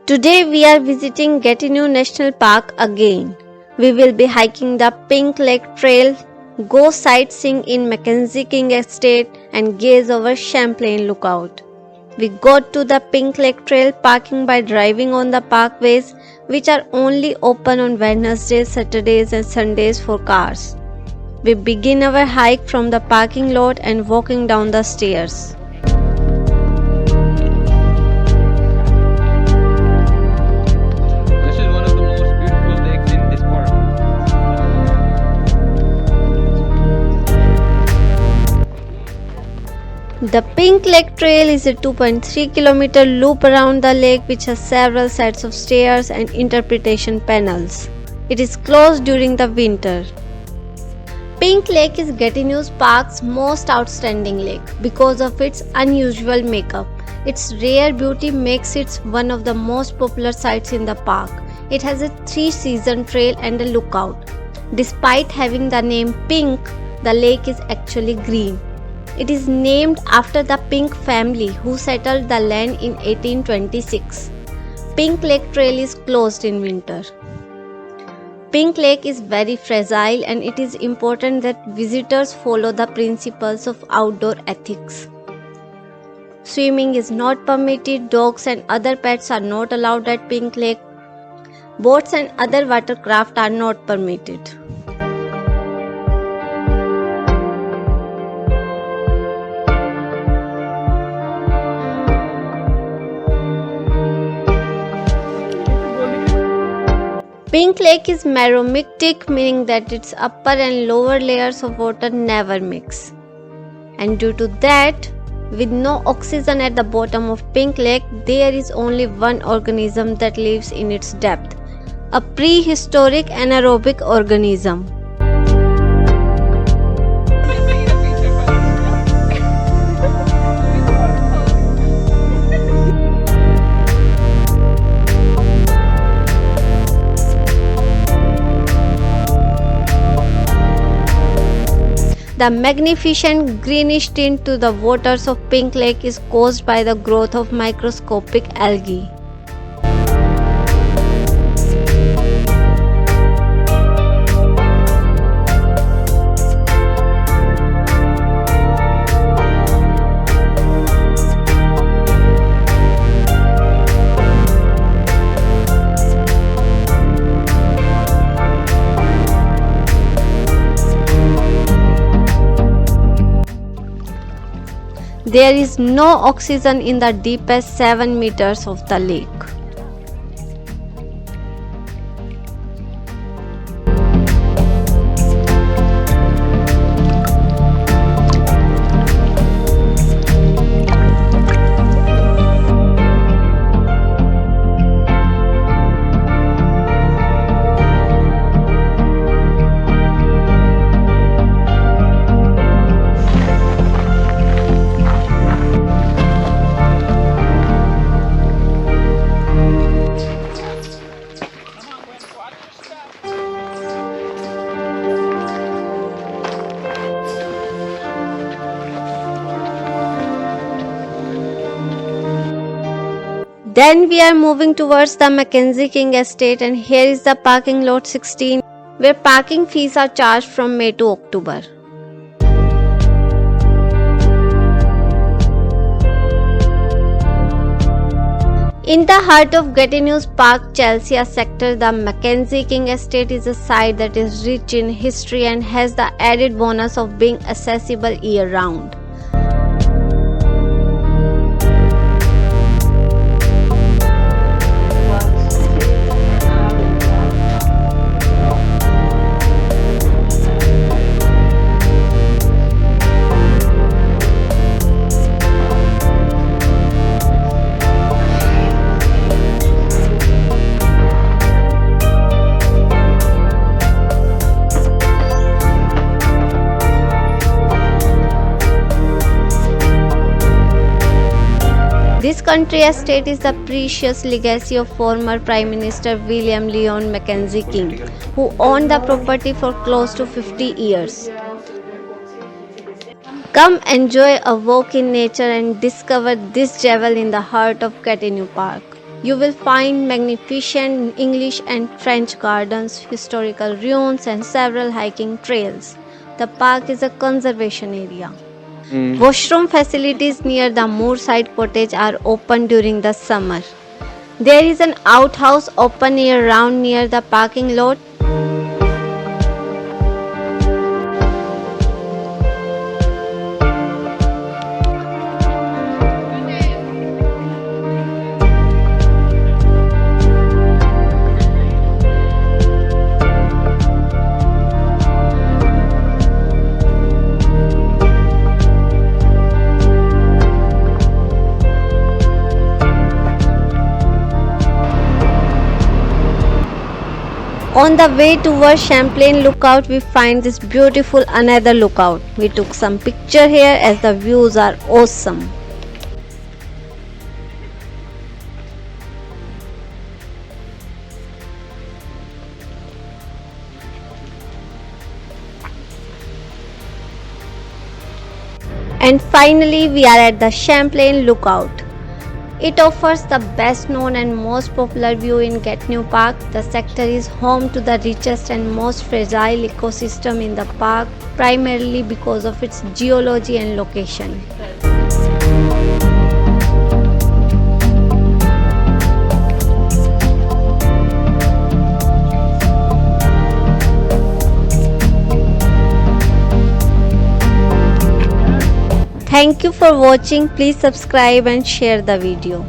Today we are visiting Gatineau National Park again. We will be hiking the Pink Lake Trail, go sightseeing in Mackenzie King Estate and gaze over Champlain Lookout. We got to the Pink Lake Trail parking by driving on the parkways which are only open on Wednesdays, Saturdays and Sundays for cars. We begin our hike from the parking lot and walking down the stairs. This is one of the most beautiful lakes in this park. The Pink Lake Trail is a 2.3 kilometer loop around the lake which has several sets of stairs and interpretation panels. It is closed during the winter. Pink Lake is Gatineau's park's most outstanding lake because of its unusual makeup. Its rare beauty makes it one of the most popular sites in the park. It has a 3-season trail and a lookout. Despite having the name Pink, the lake is actually green. It is named after the Pink family who settled the land in 1826. Pink Lake Trail is closed in winter. Pink Lake is very fragile and it is important that visitors follow the principles of outdoor ethics. Swimming is not permitted, dogs and other pets are not allowed at Pink Lake. Boats and other watercraft are not permitted. Pink Lake is meromictic, meaning that its upper and lower layers of water never mix. And due to that, with no oxygen at the bottom of Pink Lake, there is only one organism that lives in its depth, a prehistoric anaerobic organism. The magnificent greenish tint to the waters of Pink Lake is caused by the growth of microscopic algae. There is no oxygen in the deepest 7 meters of the lake. Then we are moving towards the Mackenzie King Estate and here is the parking lot 16 where parking fees are charged from May to October. In the heart of Gatineau's Park Chelsea sector, the Mackenzie King Estate is a site that is rich in history and has the added bonus of being accessible year-round. This country estate is the precious legacy of former Prime Minister William Lyon Mackenzie King, who owned the property for close to 50 years. Come enjoy a walk in nature and discover this jewel in the heart of Gatineau Park. You will find magnificent English and French gardens, historical ruins, and several hiking trails. The park is a conservation area. Washroom facilities near the moorside cottage are open during the summer. There is an outhouse open year round near the parking lot. On the way towards Champlain lookout, we find this beautiful another lookout. We took some picture here as the views are awesome. And finally, we are at the Champlain lookout. It offers the best known and most popular view in Gatineau Park. The sector is home to the richest and most fragile ecosystem in the park, primarily because of its geology and location. Thank you for watching. Please subscribe and share the video.